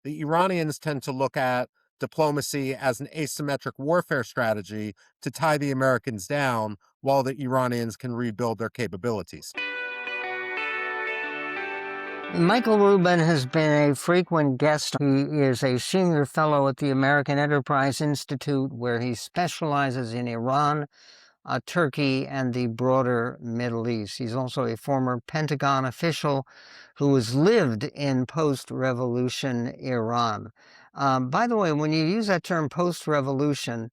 The Iranians tend to look at diplomacy as an asymmetric warfare strategy to tie the Americans down while the Iranians can rebuild their capabilities. Michael Rubin has been a frequent guest. He is a senior fellow at the American Enterprise Institute, where he specializes in Iran, Turkey, and the broader Middle East. He's also a former Pentagon official who has lived in post-revolution Iran. By the way, when you use that term post-revolution,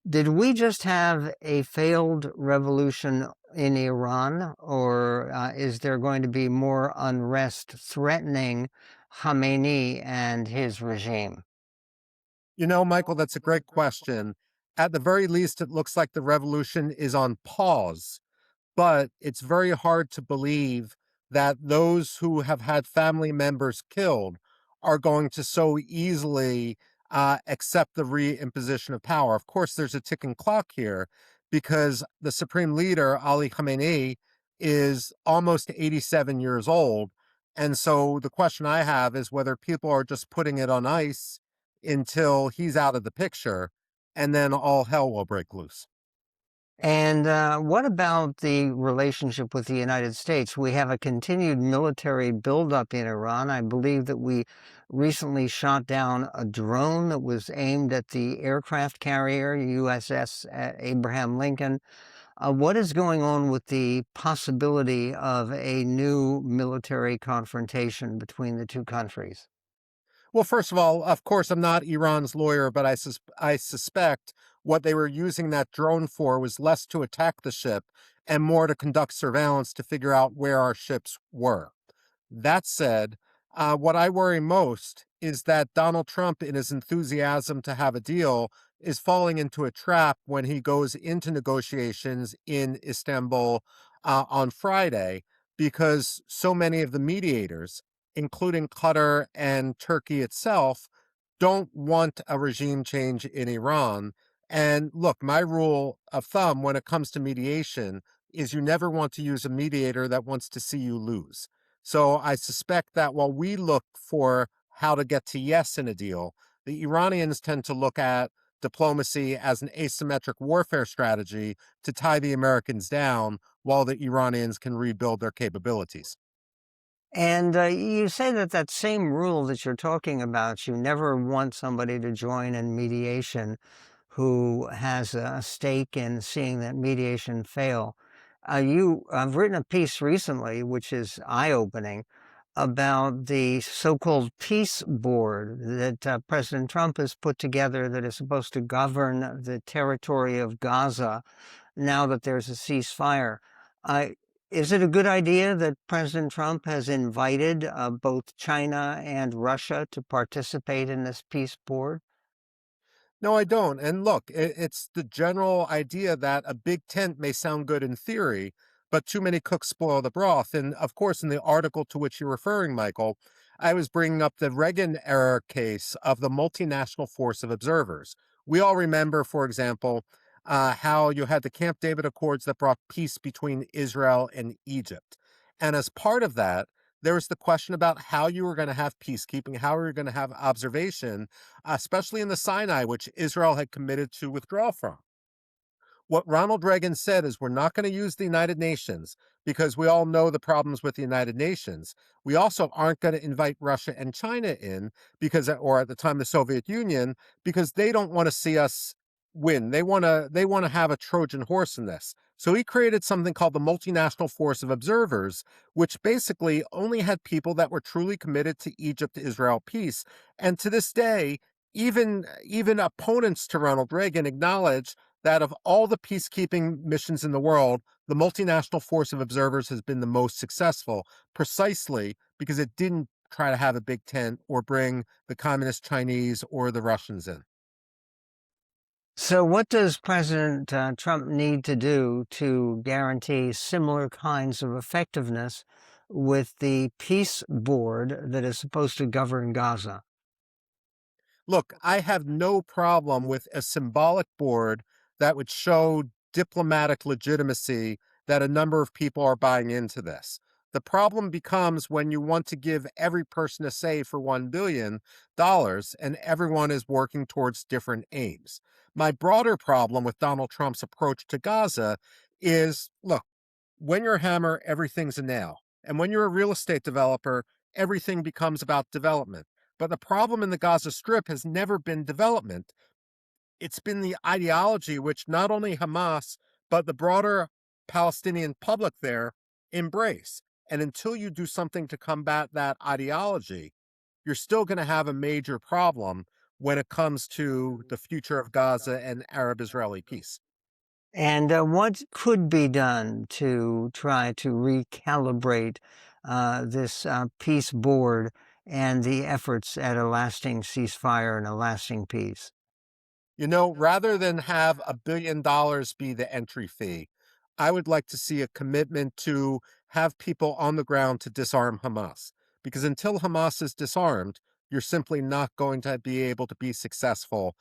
did we just have a failed revolution in Iran, or is there going to be more unrest threatening Khamenei and his regime? Michael, that's a great question. At the very least, it looks like the revolution is on pause, but it's very hard to believe that those who have had family members killed are going to so easily accept the reimposition of power. Of course, there's a ticking clock here because the supreme leader, Ali Khamenei, is almost 87 years old. And so the question I have is whether people are just putting it on ice until he's out of the picture, and then all hell will break loose. And what about the relationship with the United States? We have a continued military buildup in Iran. I believe that we recently shot down a drone that was aimed at the aircraft carrier, USS Abraham Lincoln. What is going on with the possibility of a new military confrontation between the two countries? Well, first of all, of course, I'm not Iran's lawyer, but I suspect what they were using that drone for was less to attack the ship and more to conduct surveillance to figure out where our ships were. That said, what I worry most is that Donald Trump, in his enthusiasm to have a deal, is falling into a trap when he goes into negotiations in Istanbul on Friday, because so many of the mediators, including Qatar and Turkey itself, don't want a regime change in Iran. And look, my rule of thumb when it comes to mediation is you never want to use a mediator that wants to see you lose. So I suspect that while we look for how to get to yes in a deal, the Iranians tend to look at diplomacy as an asymmetric warfare strategy to tie the Americans down while the Iranians can rebuild their capabilities. And you say that that same rule that you're talking about, you never want somebody to join in mediation who has a stake in seeing that mediation fail. I've written a piece recently, which is eye-opening, about the so-called peace board that President Trump has put together that is supposed to govern the territory of Gaza now that there's a ceasefire. Uh, is it a good idea that President Trump has invited both China and Russia to participate in this peace board? No, I don't. And look, it's the general idea that a big tent may sound good in theory, but too many cooks spoil the broth. And of course, in the article to which you're referring, Michael, I was bringing up the Reagan era case of the multinational force of observers. We all remember, for example, how you had the Camp David Accords that brought peace between Israel and Egypt. And as part of that, there was the question about how you were going to have peacekeeping, how you were going to have observation, especially in the Sinai, which Israel had committed to withdraw from. What Ronald Reagan said is we're not going to use the United Nations because we all know the problems with the United Nations. We also aren't going to invite Russia and China in because, or at the time, the Soviet Union, because they don't want to see us win. They want to have a Trojan horse in this. So he created something called the Multinational Force of Observers, which basically only had people that were truly committed to Egypt-Israel peace. And to this day, even opponents to Ronald Reagan acknowledge that of all the peacekeeping missions in the world, the Multinational Force of Observers has been the most successful, precisely because it didn't try to have a big tent or bring the communist Chinese or the Russians in. So, what does President Trump need to do to guarantee similar kinds of effectiveness with the peace board that is supposed to govern Gaza? Look, I have no problem with a symbolic board that would show diplomatic legitimacy that a number of people are buying into this. The problem becomes when you want to give every person a say for $1 billion and everyone is working towards different aims. My broader problem with Donald Trump's approach to Gaza is look, when you're a hammer, everything's a nail. And when you're a real estate developer, everything becomes about development. But the problem in the Gaza Strip has never been development. It's been the ideology which not only Hamas, but the broader Palestinian public there embrace. And until you do something to combat that ideology, you're still going to have a major problem when it comes to the future of Gaza and Arab Israeli peace. And what could be done to try to recalibrate this peace board and the efforts at a lasting ceasefire and a lasting peace? Rather than have $1 billion be the entry fee, I would like to see a commitment to have people on the ground to disarm Hamas. Because until Hamas is disarmed, you're simply not going to be able to be successful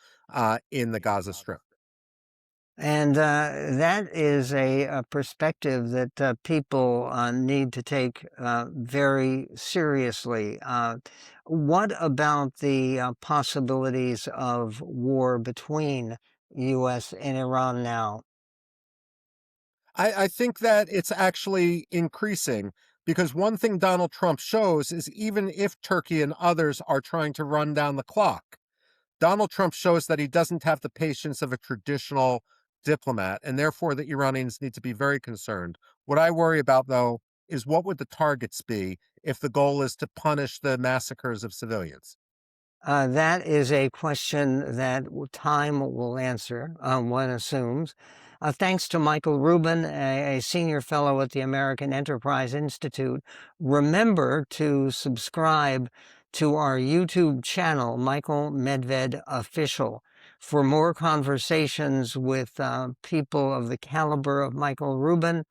in the Gaza Strip. And that is a perspective that people need to take very seriously. What about the possibilities of war between U.S. and Iran now? I think that it's actually increasing because one thing Donald Trump shows is even if Turkey and others are trying to run down the clock, Donald Trump shows that he doesn't have the patience of a traditional diplomat, and therefore the Iranians need to be very concerned. What I worry about, though, is what would the targets be if the goal is to punish the massacres of civilians? That is a question that time will answer, one assumes. Thanks to Michael Rubin, a senior fellow at the American Enterprise Institute. Remember to subscribe to our YouTube channel, Michael Medved Official, for more conversations with people of the caliber of Michael Rubin